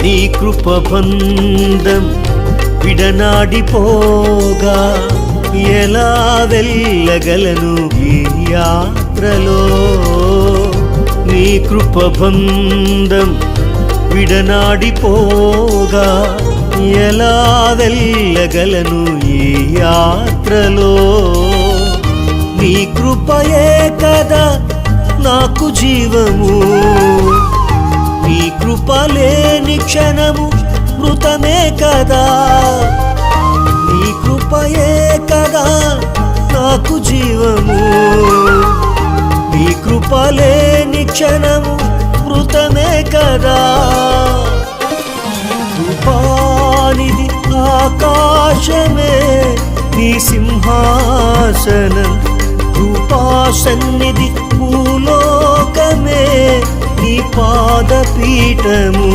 నీ కృపబంధం విడనాడిపోగా ఎలా వెళ్ళగలను ఈ యాత్రలో. నీ కృపబంధం విడనాడిపోగా ఎలా వెళ్ళగలను ఈ యాత్రలో. నీ కృపయే కదా నాకు జీవము, నీ కృప లేని క్షణము మృతమే కదా. నీ కృపయే కదా నాకు జీవము, నీ కృప లేని క్షణము మృతమే కదా. కృపానిధి ఆకాశమే నీ సింహాసనం, కృపా సన్నిధి భూలోకమే నీ పాదపీఠము.